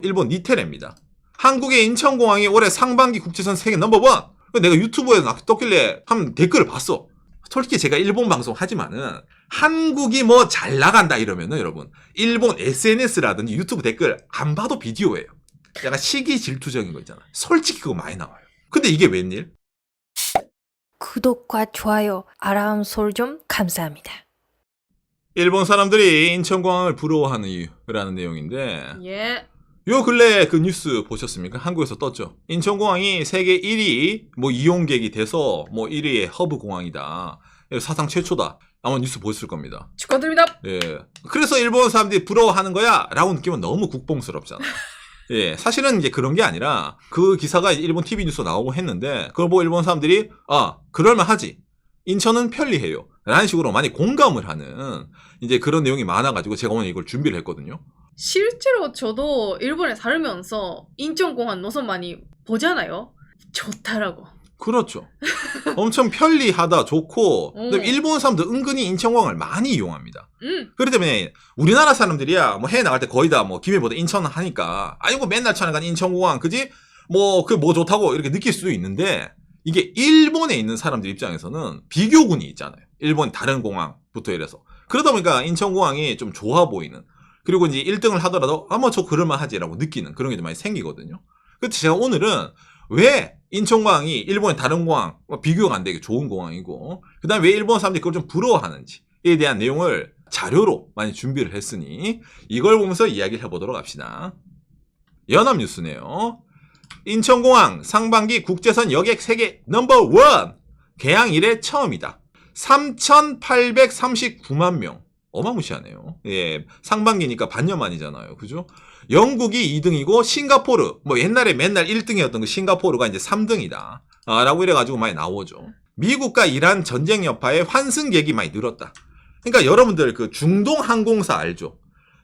일본 니테레입니다. 한국의 인천공항이 올해 상반기 국제선 세계 넘버원. 내가 유튜브에서 떴길래 한 댓글을 봤어. 솔직히 제가 일본 방송 하지만은 한국이 뭐 잘 나간다 이러면은 여러분 일본 SNS라든지 유튜브 댓글 안 봐도 비디오예요. 약간 시기 질투적인 거 있잖아. 솔직히 그거 많이 나와요. 근데 이게 웬일? 구독과 좋아요, 알람 설정 감사합니다. 일본 사람들이 인천공항을 부러워하는 이유라는 내용인데 예. 요 근래 그 뉴스 보셨습니까? 한국에서 떴죠. 인천공항이 세계 1위 뭐 이용객이 돼서 뭐 1위의 허브 공항이다. 사상 최초다. 아마 뉴스 보셨을 겁니다. 축하드립니다. 예. 그래서 일본 사람들이 부러워하는 거야? 라고 느끼면 너무 국뽕스럽잖아. 예. 사실은 이제 그런 게 아니라 그 기사가 일본 TV 뉴스 나오고 했는데 그걸 보고 일본 사람들이 그럴만하지. 인천은 편리해요. 라는 식으로 많이 공감을 하는 이제 그런 내용이 많아가지고 제가 오늘 이걸 준비를 했거든요. 실제로 저도 일본에 살면서 인천공항 노선 많이 보잖아요. 좋다라고. 그렇죠. 엄청 편리하다, 좋고, 그다음에 일본 사람들 은근히 인천공항을 많이 이용합니다. 그렇기 때문에 우리나라 사람들이야 뭐 해외 나갈 때 거의 다 뭐 김해보다 인천 하니까 아이고 맨날 찾아가는 인천공항 그지? 뭐 그 뭐 좋다고 이렇게 느낄 수도 있는데 이게 일본에 있는 사람들 입장에서는 비교군이 있잖아요. 일본 다른 공항부터 이래서 그러다 보니까 인천공항이 좀 좋아 보이는. 그리고 이제 1등을 하더라도 뭐 저 그럴만하지라고 느끼는 그런 게 좀 많이 생기거든요. 그래서 제가 오늘은 왜 인천공항이 일본의 다른 공항 비교가 안 되게 좋은 공항이고 그 다음에 왜 일본 사람들이 그걸 좀 부러워하는지에 대한 내용을 자료로 많이 준비를 했으니 이걸 보면서 이야기를 해보도록 합시다. 연합뉴스네요. 인천공항 상반기 국제선 여객 세계 넘버원 개항 이래 처음이다. 3,839만 명. 어마무시하네요. 예, 상반기니까 반년 만이잖아요. 그죠? 영국이 2등이고 싱가포르 뭐 옛날에 맨날 1등이었던 그 싱가포르가 이제 3등이다. 라고 이래가지고 많이 나오죠. 미국과 이란 전쟁 여파에 환승객이 많이 늘었다. 그러니까 여러분들 그 중동 항공사 알죠?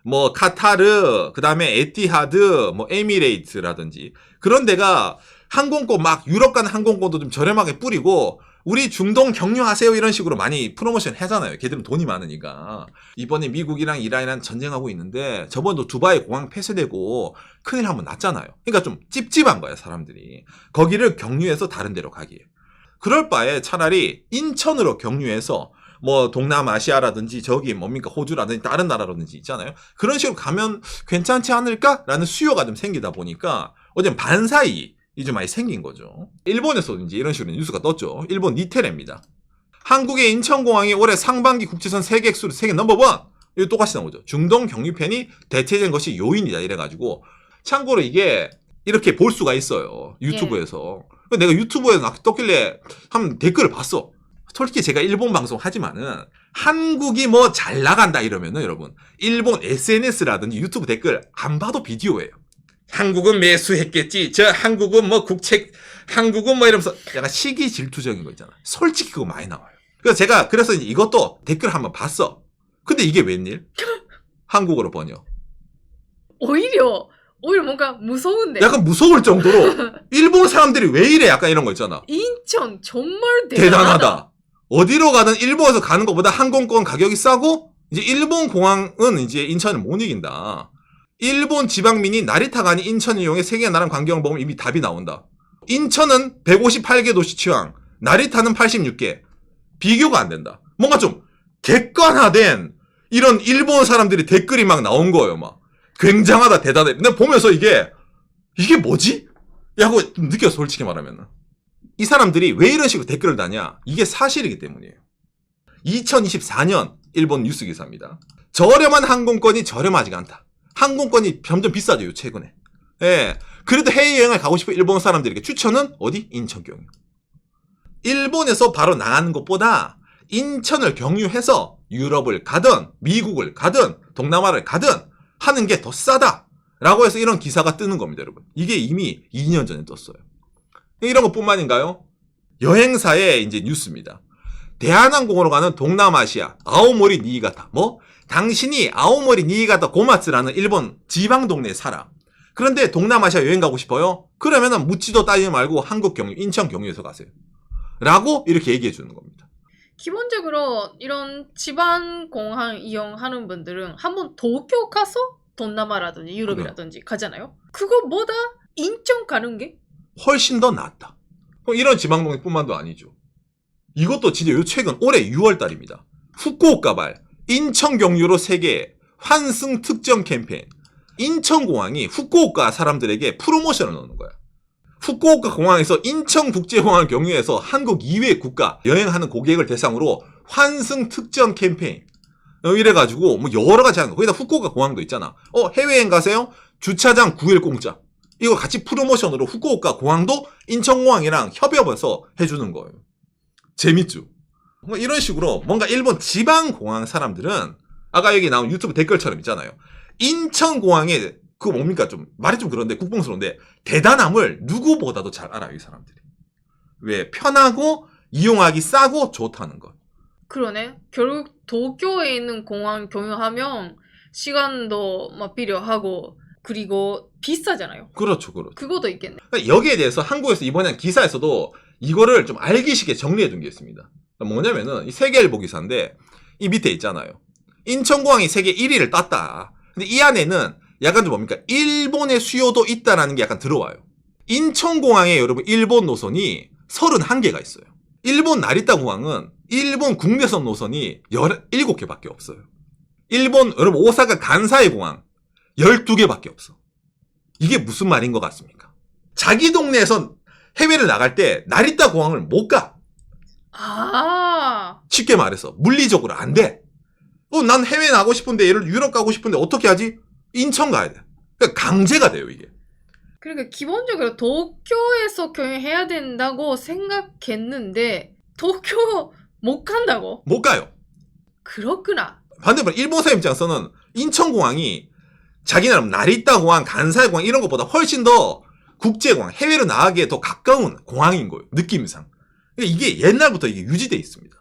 뭐 카타르, 그 다음에 에티하드, 뭐 에미레이트라든지 그런 데가 항공권 막 유럽 가는 항공권도 좀 저렴하게 뿌리고 우리 중동 경유하세요 이런 식으로 많이 프로모션 하잖아요. 걔들은 돈이 많으니까. 이번에 미국이랑 이란이랑 전쟁하고 있는데 저번도 두바이 공항 폐쇄되고 큰일 한번 났잖아요. 그러니까 좀 찝찝한 거야 사람들이. 거기를 경유해서 다른 데로 가기에. 그럴 바에 차라리 인천으로 경유해서 뭐 동남아시아라든지 저기 뭡니까 호주라든지 다른 나라라든지 있잖아요. 그런 식으로 가면 괜찮지 않을까라는 수요가 좀 생기다 보니까 어제 반사이 이제 많이 생긴 거죠. 일본에서 이제 이런 식으로 뉴스가 떴죠. 일본 니테레입니다. 한국의 인천공항이 올해 상반기 국제선 세객 수로 세계 넘버원. 이거 똑같이 나오죠. 중동 경유편이 대체된 것이 요인이다 이래가지고 참고로 이게 이렇게 볼 수가 있어요. 유튜브에서. 예. 내가 유튜브에서 떴길래 한 댓글을 봤어. 솔직히 제가 일본 방송 하지만은 한국이 뭐 잘 나간다 이러면은 여러분 일본 SNS라든지 유튜브 댓글 안 봐도 비디오예요. 한국은 매수했겠지. 한국은 뭐 한국은 뭐 이러면서 약간 시기 질투적인 거 있잖아. 솔직히 그거 많이 나와요. 그래서 이제 이것도 댓글 한번 봤어. 근데 이게 웬일? 한국어로 번역. 오히려 뭔가 무서운데. 약간 무서울 정도로 일본 사람들이 왜 이래? 약간 이런 거 있잖아. 인천 정말 대단하다. 어디로 가든 일본에서 가는 것보다 항공권 가격이 싸고 이제 일본 공항은 이제 인천을 못 이긴다. 일본 지방민이 나리타가 아닌 인천을 이용해 세계 나라 광경을 보면 이미 답이 나온다. 인천은 158개 도시 취항, 나리타는 86개. 비교가 안 된다. 뭔가 좀 객관화된 이런 일본 사람들이 댓글이 막 나온 거예요. 막 굉장하다, 대단해. 근데 보면서 이게 뭐지? 하고 느꼈어, 솔직히 말하면. 이 사람들이 왜 이런 식으로 댓글을 다냐? 이게 사실이기 때문이에요. 2024년 일본 뉴스 기사입니다. 저렴한 항공권이 저렴하지가 않다. 항공권이 점점 비싸져요, 최근에. 예. 그래도 해외여행을 가고 싶은 일본 사람들에게 추천은 어디? 인천 경유. 일본에서 바로 나가는 것보다 인천을 경유해서 유럽을 가든 미국을 가든 동남아를 가든 하는 게 더 싸다. 라고 해서 이런 기사가 뜨는 겁니다, 여러분. 이게 이미 2년 전에 떴어요. 이런 것뿐만인가요? 여행사의 이제 뉴스입니다. 대한항공으로 가는 동남아시아 아오모리 니이가타 당신이 아오모리 니이가타 고마츠라는 일본 지방 동네에 살아. 그런데 동남아시아 여행 가고 싶어요? 그러면은 묻지도 따지지 말고 한국 경유, 인천 경유에서 가세요. 라고 이렇게 얘기해 주는 겁니다. 기본적으로 이런 지방 공항 이용하는 분들은 한번 도쿄 가서 동남아라든지 유럽이라든지 가잖아요. 그거보다 인천 가는 게 훨씬 더 낫다. 그럼 이런 지방동행뿐만도 아니죠. 이것도 진짜 요 최근 올해 6월 달입니다. 후쿠오카발 인천 경유로 세계 환승 특정 캠페인. 인천공항이 후쿠오카 사람들에게 프로모션을 넣는 거야. 후쿠오카 공항에서 인천국제공항 경유해서 한국 이외 국가 여행하는 고객을 대상으로 환승 특정 캠페인. 이래가지고 뭐 여러 가지 하는 거. 거기다 후쿠오카 공항도 있잖아. 해외여행 가세요? 주차장 9일 공짜. 이거 같이 프로모션으로 후쿠오카 공항도 인천공항이랑 협업해서 해주는 거예요. 재밌죠? 뭐 이런 식으로 뭔가 일본 지방공항 사람들은 아까 여기 나온 유튜브 댓글처럼 있잖아요. 인천공항에 그거 뭡니까? 좀 말이 좀 그런데 국뽕스러운데 대단함을 누구보다도 잘 알아요. 이 사람들이. 왜? 편하고 이용하기 싸고 좋다는 것. 그러네. 결국 도쿄에 있는 공항 경유하면 시간도 막 필요하고 그리고 비싸잖아요. 그렇죠. 그렇죠. 그것도 있겠네. 그러니까 여기에 대해서 한국에서 이번에 기사에서도 이거를 좀 알기 쉽게 정리해 둔 게 있습니다. 뭐냐면은 이 세계일보 기사인데 이 밑에 있잖아요. 인천공항이 세계 1위를 땄다. 근데 이 안에는 약간 좀 뭡니까? 일본의 수요도 있다라는 게 약간 들어와요. 인천공항에 여러분 일본 노선이 31개가 있어요. 일본 나리타 공항은 일본 국내선 노선이 17개밖에 없어요. 일본 여러분 오사카 간사이 공항 12개밖에 없어. 이게 무슨 말인 것 같습니까? 자기 동네에서 해외를 나갈 때 나리타 공항을 못 가. 아, 쉽게 말해서 물리적으로 안 돼. 난 해외 나가고 싶은데 예를 들어 유럽 가고 싶은데 어떻게 하지? 인천 가야 돼. 그러니까 강제가 돼요 이게. 그러니까 기본적으로 도쿄에서 경유해야 된다고 생각했는데 도쿄 못 간다고? 못 가요. 그렇구나. 반대로 일본 사람 입장에서는 인천공항이 자기나라 나리타 공항, 간사이 공항 이런 것보다 훨씬 더 국제공항, 해외로 나가기에 더 가까운 공항인 거예요. 느낌상. 그러니까 이게 옛날부터 이게 유지돼 있습니다.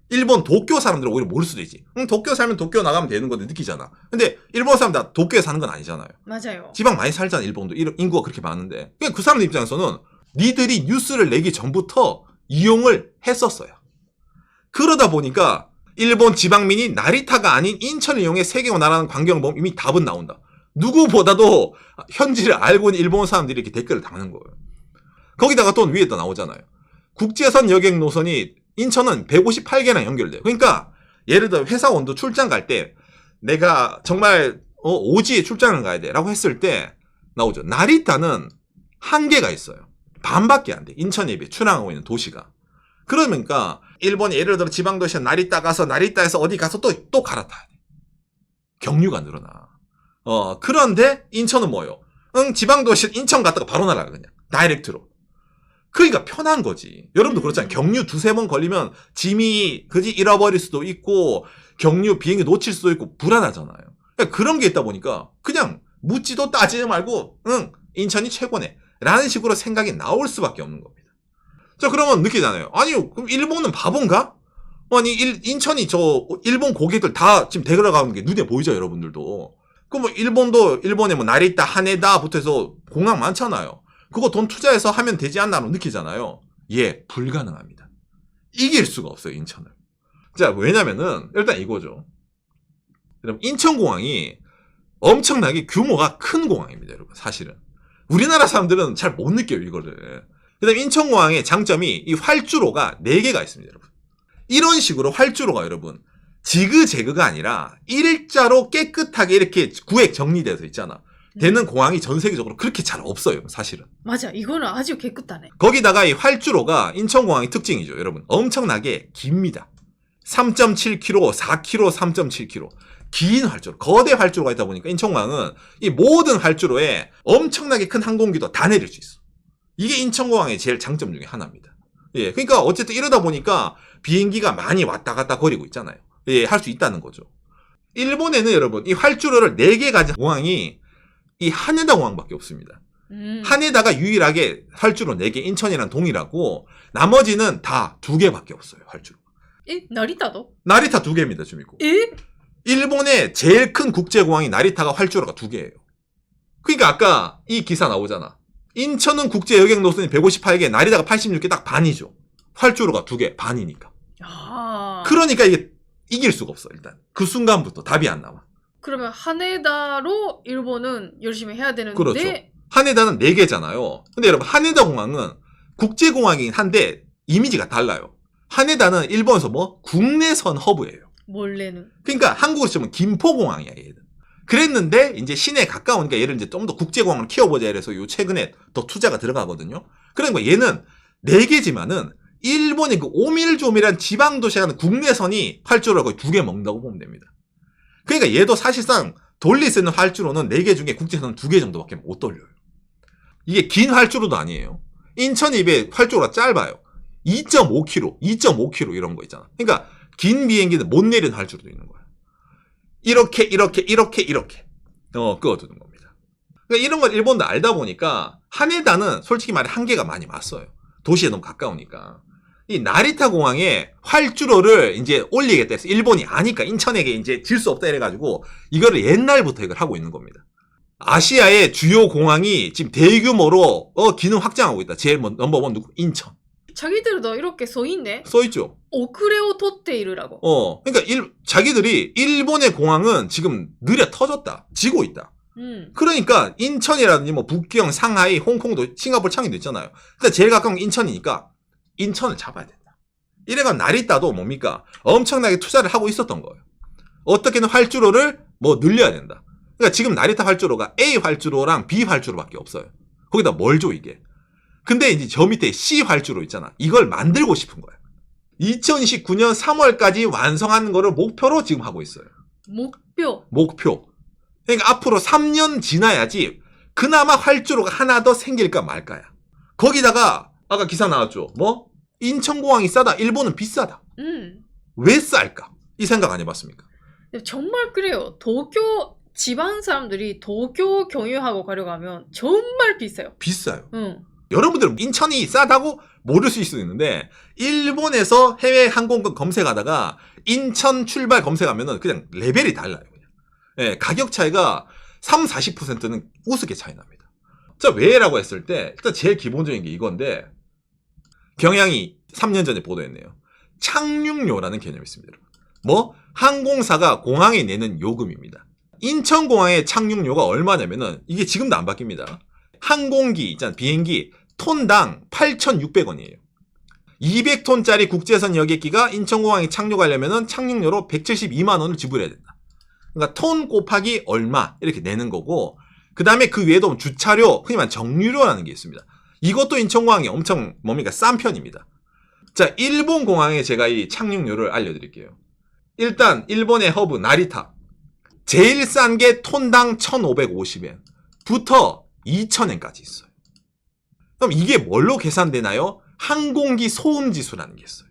일본 도쿄 사람들은 오히려 모를 수도 있지. 도쿄 살면 도쿄 나가면 되는 건데 느끼잖아. 근데 일본 사람 다 도쿄에 사는 건 아니잖아요. 맞아요. 지방 많이 살잖아. 일본도 인구가 그렇게 많은데. 그러니까 그 사람들 입장에서는 니들이 뉴스를 내기 전부터 이용을 했었어요. 그러다 보니까 일본 지방민이 나리타가 아닌 인천을 이용해 세계を나라는 광경을 보면 이미 답은 나온다. 누구보다도 현지를 알고 있는 일본 사람들이 이렇게 댓글을 다는 거예요. 거기다가 또 위에 또 나오잖아요. 국제선 여객 노선이 인천은 158개나 연결돼요. 그러니까 예를 들어 회사원도 출장 갈 때 내가 정말 오지에 출장을 가야 돼 라고 했을 때 나오죠. 나리타는 한계가 있어요. 반밖에 안 돼. 인천에 비해 출항하고 있는 도시가. 그러니까 일본이 예를 들어 지방도시에 나리타 가서 나리타에서 어디 가서 또 갈아타야 돼. 경유가 늘어나. 그런데 인천은 뭐예요? 지방도시 인천 갔다가 바로 날아가 그냥. 다이렉트로. 그러니까 편한 거지. 여러분도 그렇잖아요. 경유 2-3번 걸리면 짐이 그지 잃어버릴 수도 있고 경유 비행기 놓칠 수도 있고 불안하잖아요. 그러니까 그런 게 있다 보니까 그냥 묻지도 따지지 말고 인천이 최고네 라는 식으로 생각이 나올 수밖에 없는 겁니다. 자, 그러면 느끼잖아요. 아니요, 그럼 일본은 바본가? 아니 인천이 저 일본 고객들 다 지금 데려가는 게 눈에 보이죠, 여러분들도. 그럼 뭐 일본에 뭐 나리타, 하네다부터 해서 공항 많잖아요. 그거 돈 투자해서 하면 되지 않나로 느끼잖아요. 예, 불가능합니다. 이길 수가 없어요, 인천을. 자, 왜냐면은 일단 이거죠. 여러분, 인천공항이 엄청나게 규모가 큰 공항입니다, 여러분. 사실은 우리나라 사람들은 잘 못 느껴요, 이거를. 그다음 인천공항의 장점이 이 활주로가 4개가 있습니다, 여러분. 이런 식으로 활주로가 여러분 지그재그가 아니라 일자로 깨끗하게 이렇게 구획 정리돼서 있잖아. 되는 공항이 전 세계적으로 그렇게 잘 없어요, 사실은. 맞아. 이거는 아주 깨끗하네. 거기다가 이 활주로가 인천공항의 특징이죠, 여러분. 엄청나게 깁니다. 3.7km, 4km, 3.7km. 긴 활주로, 거대 활주로가 있다 보니까 인천공항은 이 모든 활주로에 엄청나게 큰 항공기도 다 내릴 수 있어. 이게 인천공항의 제일 장점 중에 하나입니다. 예, 그러니까 어쨌든 이러다 보니까 비행기가 많이 왔다 갔다 거리고 있잖아요. 예, 할 수 있다는 거죠. 일본에는 여러분 이 활주로를 4개 가진 공항이 이 하네다 공항밖에 없습니다. 하네다가 유일하게 활주로 4개, 인천이랑 동일하고 나머지는 다 2개밖에 없어요, 활주로. 나리타도? 나리타 2개입니다, 지금 있고. 일본의 제일 큰 국제공항이 나리타가 활주로가 2개예요. 그러니까 아까 이 기사 나오잖아. 인천은 국제 여객 노선이 158개, 나리타가 86개, 딱 반이죠. 활주로가 2개, 반이니까. 아. 그러니까 이게 이길 수가 없어, 일단. 그 순간부터 답이 안 나와. 그러면 하네다로 일본은 열심히 해야 되는데 그렇죠. 하네다는 4개잖아요. 근데 여러분 하네다 공항은 국제공항이긴 한데 이미지가 달라요. 하네다는 일본에서 뭐 국내선 허브예요. 원래는 그러니까 한국으로 치면 김포공항이야 얘는. 그랬는데 이제 시내에 가까우니까 얘를 이제 좀 더 국제공항을 키워보자 이래서 요 최근에 더 투자가 들어가거든요. 그러니까 얘는 4개지만은 일본의 그 오밀조밀한 지방도시라는 국내선이 활주로를 거의 2개 먹는다고 보면 됩니다. 그러니까 얘도 사실상 돌릴 수 있는 활주로는 4개 중에 국제선 2개 정도밖에 못 돌려요. 이게 긴 활주로도 아니에요. 인천 입에 활주로가 짧아요. 2.5km, 2.5km 이런 거 있잖아. 그러니까 긴 비행기는 못 내리는 활주로도 있는 거야. 이렇게 끄어두는 겁니다. 그러니까 이런 걸 일본도 알다 보니까 하네다는 솔직히 말해 한계가 많이 맞서요. 도시에 너무 가까우니까. 이 나리타 공항에 활주로를 이제 올리겠다 해서 일본이 아니까 인천에게 이제 질 수 없다 이래가지고 이거를 옛날부터 이걸 하고 있는 겁니다. 아시아의 주요 공항이 지금 대규모로 기능 확장하고 있다. 제일 넘버원 누구? 인천. 자기들도 이렇게 써있네. 써있죠. 오크레오 토테이르라고. 그러니까 자기들이 일본의 공항은 지금 느려 터졌다. 지고 있다. 그러니까 인천이라든지 뭐 북경, 상하이, 홍콩도 싱가포르 창의도 있잖아요. 근데 제일 가까운 게 인천이니까 인천을 잡아야 된다. 이래가 나리타도 뭡니까? 엄청나게 투자를 하고 있었던 거예요. 어떻게든 활주로를 뭐 늘려야 된다. 그러니까 지금 나리타 활주로가 A 활주로랑 B 활주로밖에 없어요. 거기다 뭘 줘 이게. 근데 이제 저 밑에 C 활주로 있잖아. 이걸 만들고 싶은 거야. 2029년 3월까지 완성하는 거를 목표로 지금 하고 있어요. 목표. 그러니까 앞으로 3년 지나야지 그나마 활주로가 하나 더 생길까 말까야. 거기다가 아까 기사 나왔죠. 뭐? 인천공항이 싸다. 일본은 비싸다. 왜 쌀까? 이 생각 안 해봤습니까? 정말 그래요. 도쿄 지방 사람들이 도쿄 경유하고 가려고 하면 정말 비싸요. 비싸요. 여러분들은 인천이 싸다고 모를 수 있을 수 있는데 일본에서 해외 항공권 검색하다가 인천 출발 검색하면은 그냥 레벨이 달라요. 그냥. 가격 차이가 30-40%는 우습게 차이 납니다. 자, 왜라고 했을 때 일단 제일 기본적인 게 이건데 경향이 3년 전에 보도했네요. 착륙료라는 개념이 있습니다. 뭐? 항공사가 공항에 내는 요금입니다. 인천공항의 착륙료가 얼마냐면은 이게 지금도 안 바뀝니다. 항공기 있잖아, 비행기 톤당 8,600원이에요. 200톤짜리 국제선 여객기가 인천공항에 착륙하려면은 착륙료로 172만 원을 지불해야 된다. 그러니까 톤 곱하기 얼마 이렇게 내는 거고, 그 다음에 그 외에도 주차료, 흔히 말하는 정류료라는 게 있습니다. 이것도 인천공항이 엄청 싼 편입니다. 자, 일본 공항에 제가 이 착륙료를 알려드릴게요. 일단 일본의 허브 나리타 제일 싼 게 톤당 1,550엔부터 2,000엔까지 있어요. 그럼 이게 뭘로 계산되나요? 항공기 소음 지수라는 게 있어요.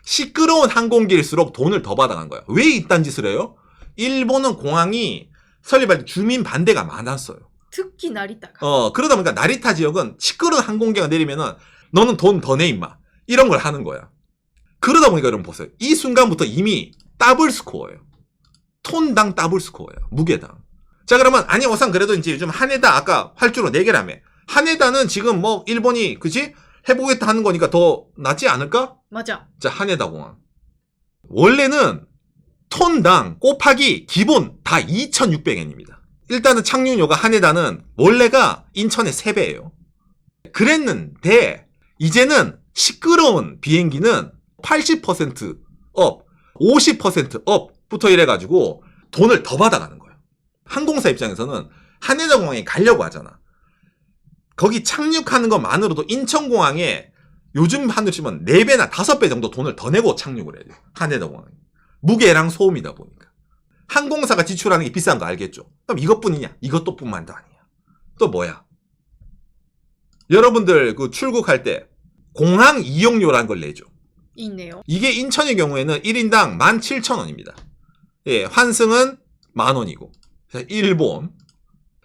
시끄러운 항공기일수록 돈을 더 받아간 거야. 왜 이딴 짓을 해요? 일본은 공항이 설립할 때 주민 반대가 많았어요. 특히 나리타가. 그러다 보니까 나리타 지역은 시끄러운 항공기가 내리면은 너는 돈 더 내 임마. 이런 걸 하는 거야. 그러다 보니까 여러분 보세요. 이 순간부터 이미 더블 스코어예요. 톤당 더블 스코어예요. 무게당. 자, 그러면 아니 오상 그래도 이제 요즘 하네다 아까 활주로 4개라며. 하네다는 지금 뭐 일본이 그지? 해보겠다 하는 거니까 더 낫지 않을까? 맞아. 자, 하네다 공항. 원래는 톤당 곱하기 기본 다 2,600엔입니다. 일단은 착륙료가 하네다는 원래가 인천의 3배예요. 그랬는데 이제는 시끄러운 비행기는 80% 업, 50% 업부터 이래가지고 돈을 더 받아가는 거예요. 항공사 입장에서는 하네다 공항에 가려고 하잖아. 거기 착륙하는 것만으로도 인천공항에 요즘 하늘 치면 4배나 5배 정도 돈을 더 내고 착륙을 해야 돼요. 하네다 공항에. 무게랑 소음이다 보니까. 항공사가 지출하는 게 비싼 거 알겠죠? 그럼 이것뿐이냐? 이것도 뿐만도 아니야. 또 뭐야? 여러분들 그 출국할 때 공항 이용료라는 걸 내죠. 있네요. 이게 인천의 경우에는 1인당 17,000원입니다. 예, 환승은 10,000원이고. 일본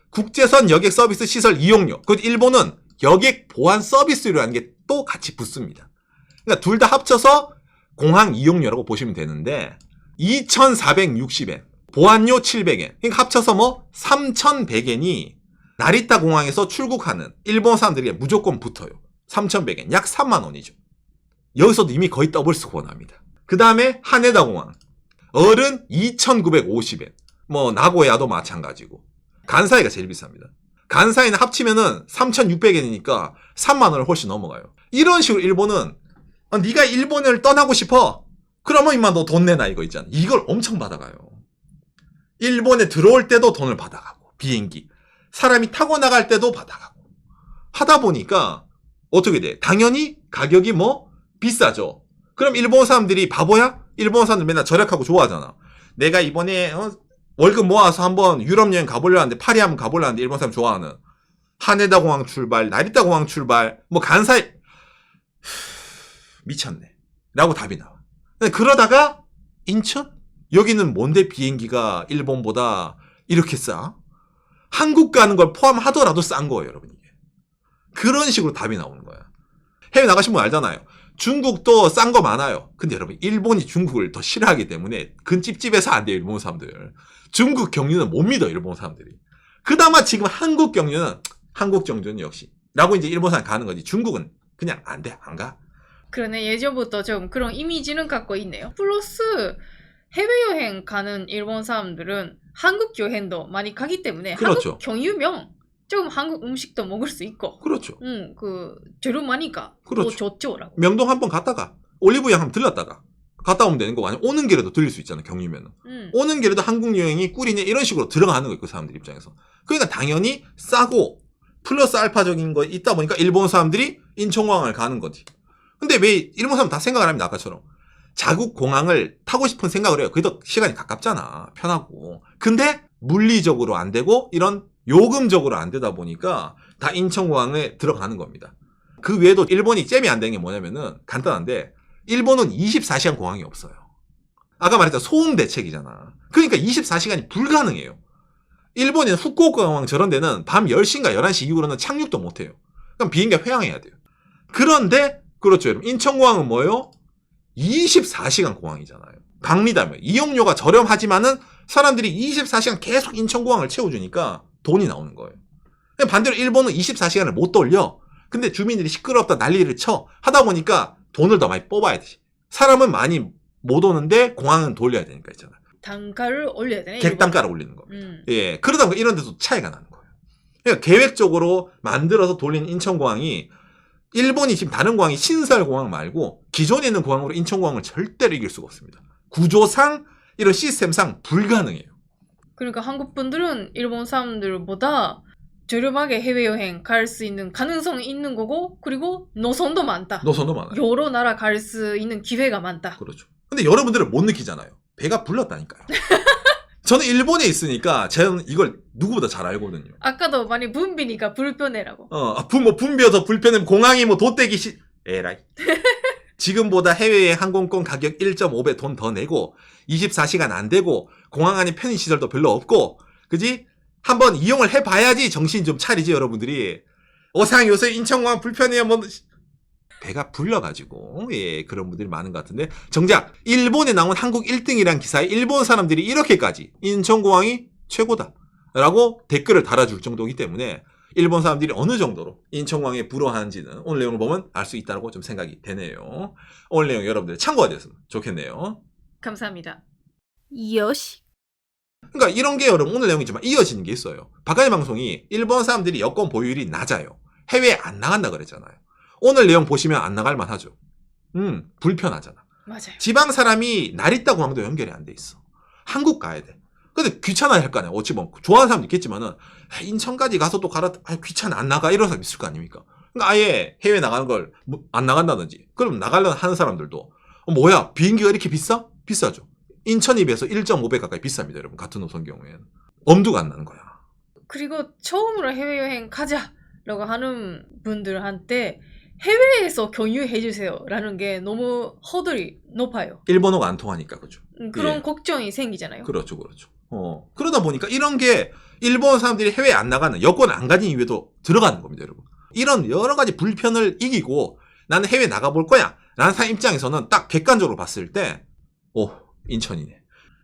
국제선 여객 서비스 시설 이용료. 그 일본은 여객 보안 서비스료라는 게 또 같이 붙습니다. 그러니까 둘 다 합쳐서 공항 이용료라고 보시면 되는데 2,460엔, 보안료 700엔. 그러니까 합쳐서 뭐 3,100엔이 나리타 공항에서 출국하는 일본 사람들이 무조건 붙어요. 3,100엔, 약 3만 원이죠. 여기서도 이미 거의 더블 스코어 납니다. 그 다음에 하네다 공항. 어른 2,950엔. 뭐 나고야도 마찬가지고 간사이가 제일 비쌉니다. 간사이는 합치면은 3,600엔이니까 3만 원을 훨씬 넘어가요. 이런 식으로 일본은 네가 일본을 떠나고 싶어? 그러면 임마 너 돈 내놔 이거 있잖아. 이걸 엄청 받아가요. 일본에 들어올 때도 돈을 받아가고 비행기 사람이 타고 나갈 때도 받아가고 하다 보니까 어떻게 돼? 당연히 가격이 뭐 비싸죠. 그럼 일본 사람들이 바보야? 일본 사람들 맨날 절약하고 좋아하잖아. 내가 이번에 월급 모아서 한번 유럽 여행 가보려 하는데 파리 한번 가보려 하는데 일본 사람 좋아하는 하네다 공항 출발, 나리타 공항 출발, 뭐 간사이 미쳤네 라고 답이 나와. 근데 그러다가 인천? 여기는 뭔데 비행기가 일본보다 이렇게 싸? 한국 가는 걸 포함하더라도 싼 거예요, 여러분 이게. 그런 식으로 답이 나오는 거야. 해외 나가신 분 알잖아요. 중국도 싼 거 많아요. 근데 여러분 일본이 중국을 더 싫어하기 때문에 근찝찝해서 안 돼요, 일본 사람들. 중국 경유는 못 믿어, 일본 사람들이. 그나마 지금 한국 경유는 한국 정주는 역시 라고 이제 일본 사람 가는 거지. 중국은 그냥 안 돼, 안 가. 그러네. 예전부터 좀 그런 이미지는 갖고 있네요. 플러스 해외여행 가는 일본 사람들은 한국 여행도 많이 가기 때문에 그렇죠. 한국 경유면 조금 한국 음식도 먹을 수 있고 그렇죠. 그 저렴하니까 그렇죠. 더 좋죠라고. 명동 한번 갔다가 올리브영 한번 들렀다가 갔다 오면 되는 거 아니야? 오는 길에도 들릴 수 있잖아, 경유면은. 오는 길에도 한국 여행이 꿀이네 이런 식으로 들어가는 거예요, 그 사람들 입장에서. 그러니까 당연히 싸고 플러스 알파적인 거 있다 보니까 일본 사람들이 인천공항을 가는 거지. 근데 왜 일본 사람 다 생각을 합니다, 아까처럼. 자국 공항을 타고 싶은 생각을 해요. 그래도 시간이 가깝잖아, 편하고. 근데 물리적으로 안 되고 이런 요금적으로 안 되다 보니까 다 인천공항에 들어가는 겁니다. 그 외에도 일본이 잼이 안 되는 게 뭐냐면은 간단한데 일본은 24시간 공항이 없어요. 아까 말했던 소음 대책이잖아. 그러니까 24시간이 불가능해요. 일본인 후쿠오카 공항 저런 데는 밤 10시인가 11시 이후로는 착륙도 못해요. 그럼 비행기가 회항해야 돼요. 그런데 그렇죠, 여러분. 인천공항은 뭐예요? 24시간 공항이잖아요. 박리다면 이용료가 저렴하지만은 사람들이 24시간 계속 인천공항을 채워주니까 돈이 나오는 거예요. 반대로 일본은 24시간을 못 돌려. 근데 주민들이 시끄럽다 난리를 쳐 하다 보니까 돈을 더 많이 뽑아야 돼. 사람은 많이 못 오는데 공항은 돌려야 되니까 있잖아요. 단가를 올려야 되네. 객단가를 올리는 겁니다. 예, 그러다 보니까 이런 데서 차이가 나는 거예요. 그러니까 계획적으로 만들어서 돌린 인천공항이 일본이 지금 다른 공항이 신설공항 말고 기존에 있는 공항으로 인천공항을 절대로 이길 수가 없습니다. 구조상 이런 시스템상 불가능해요. 그러니까 한국 분들은 일본 사람들보다 저렴하게 해외여행 갈 수 있는 가능성이 있는 거고 그리고 노선도 많다. 노선도 많아요. 여러 나라 갈 수 있는 기회가 많다. 그렇죠. 근데 여러분들은 못 느끼잖아요. 배가 불렀다니까요. 저는 일본에 있으니까 저는 이걸 누구보다 잘 알거든요. 아까도 많이 붐비니까 불편해라고. 붐벼서 불편하면 공항이 뭐 돛대기 에라이. 지금보다 해외의 항공권 가격 1.5배 돈 더 내고 24시간 안 되고 공항 안에 편의시설도 별로 없고 그지? 한번 이용을 해봐야지 정신 좀 차리지 여러분들이. 어상 요새 인천공항 불편해요 뭐 배가 불러가지고 예 그런 분들이 많은 것 같은데 정작 일본에 나온 한국 1등이란 기사에 일본 사람들이 이렇게까지 인천공항이 최고다 라고 댓글을 달아줄 정도이기 때문에 일본 사람들이 어느 정도로 인천공항에 부러워하는지는 오늘 내용을 보면 알 수 있다고 좀 생각이 되네요. 오늘 내용 여러분들 참고가 됐으면 좋겠네요. 감사합니다. 요시. 그러니까 이런 게 여러분 오늘 내용이지만 이어지는 게 있어요. 박가희 방송이 일본 사람들이 여권 보유율이 낮아요. 해외에 안 나간다 그랬잖아요. 오늘 내용 보시면 안 나갈 만하죠. 불편하잖아. 맞아요. 지방 사람이 나리타 공항도 연결이 안 돼 있어. 한국 가야 돼. 근데 귀찮아 할 거 아니야. 어찌 보면 좋아하는 사람도 있겠지만은 인천까지 가서 또 귀찮아 안 나가 이런 사람 있을 거 아닙니까? 그러니까 아예 해외 나가는 걸 안 나간다든지 그럼 나가려는 하는 사람들도 뭐야 비행기가 이렇게 비싸? 비싸죠. 인천에 비해서 1.5배 가까이 비쌉니다, 여러분. 같은 노선 경우에는 엄두가 안 나는 거야. 그리고 처음으로 해외여행 가자라고 하는 분들한테 해외에서 경유해주세요 라는 게 너무 허들이 높아요. 일본어가 안 통하니까 그죠. 그런 예. 걱정이 생기잖아요. 그렇죠. 그러다 보니까 이런 게 일본 사람들이 해외에 안 나가는 여권 안 가진 이유에도 들어가는 겁니다, 여러분. 이런 여러 가지 불편을 이기고 나는 해외 나가볼 거야 라는 사람 입장에서는 딱 객관적으로 봤을 때 인천이네.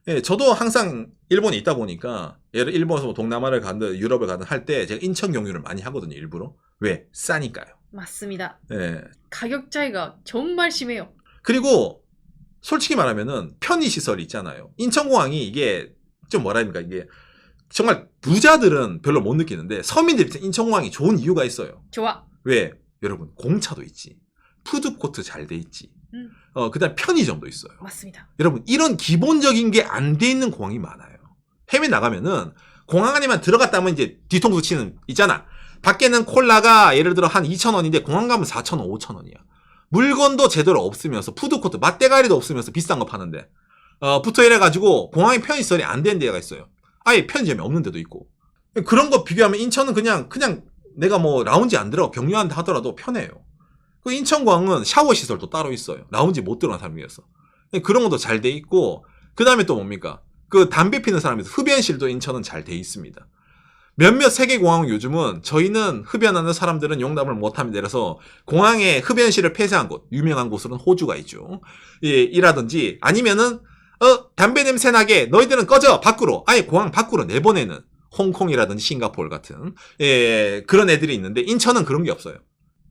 예, 저도 항상 일본에 있다 보니까 예를 일본에서 동남아를 가든 유럽을 가든 할 때 제가 인천 경유를 많이 하거든요, 일부러. 왜? 싸니까요. 맞습니다. 예. 가격 차이가 정말 심해요. 그리고 솔직히 말하면은 편의시설이 있잖아요. 인천공항이 이게 좀 뭐라 합니까 이게 정말 부자들은 별로 못 느끼는데 서민들 입장에 인천공항이 좋은 이유가 있어요. 좋아. 왜? 여러분 공차도 있지, 푸드코트 잘 돼 있지, 그다음 편의점도 있어요. 맞습니다. 여러분 이런 기본적인 게 안 돼 있는 공항이 많아요. 해외 나가면은 공항 안에만 들어갔다 하면 이제 뒤통수 치는 있잖아. 밖에는 콜라가 예를 들어 한 2,000원인데 공항 가면 4,000원, 5,000원이야. 물건도 제대로 없으면서 푸드코트 맛대가리도 없으면서 비싼 거 파는데 부터 이래가지고 공항에 편의시설이 안 되는 데가 있어요. 아예 편의점이 없는 데도 있고. 그런 거 비교하면 인천은 그냥 내가 뭐 라운지 안 들어가 격려한다 하더라도 편해요. 그 인천공항은 샤워 시설도 따로 있어요. 라운지 못 들어간 사람이 위해서. 그런 것도 잘 돼 있고, 그 다음에 또 뭡니까? 그 담배 피는 사람에서 흡연실도 인천은 잘 돼 있습니다. 몇몇 세계공항은 요즘은 저희는 흡연하는 사람들은 용납을 못합니다. 그래서 공항에 흡연실을 폐쇄한 곳, 유명한 곳으로는 호주가 있죠. 예, 이라든지 아니면은 담배 냄새 나게 너희들은 꺼져 밖으로 아예 공항 밖으로 내보내는 홍콩이라든지 싱가포르 같은 예, 그런 애들이 있는데 인천은 그런 게 없어요.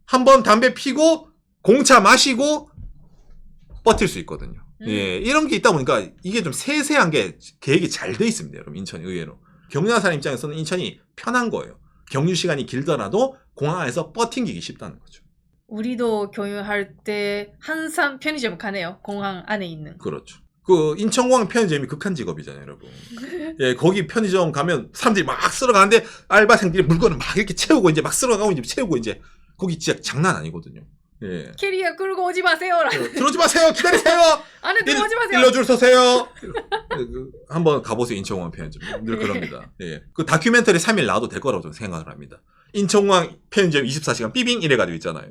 한번 담배 피고 공차 마시고 버틸 수 있거든요. 예, 이런 게 있다 보니까 이게 좀 세세한 게 계획이 잘 돼 있습니다. 여러분 인천이 의외로. 격려하는 사람 입장에서는 인천이 편한 거예요. 경유 시간이 길더라도 공항 안에서 버팅기기 쉽다는 거죠. 우리도 경유할 때 항상 편의점 가네요. 공항 안에 있는. 그렇죠. 그 인천공항 편의점이 극한 직업이잖아요, 여러분. 예, 거기 편의점 가면 사람들이 막 쓸어가는데 알바생들이 물건을 막 이렇게 채우고 이제 막 쓸어가고 이제 채우고 이제 거기 진짜 장난 아니거든요. 예. 캐리어 끌고 오지 마세요. 들어오지 마세요. 기다리세요. 안에 들어오지 마세요. 일러줄 서세요. 한번 가보세요. 인천공항 편의점. 늘 그럽니다. 예. 그 다큐멘터리 3일 나와도 될 거라고 저는 생각을 합니다. 인천공항 편의점 24시간 삐빙 이래가지고 있잖아요.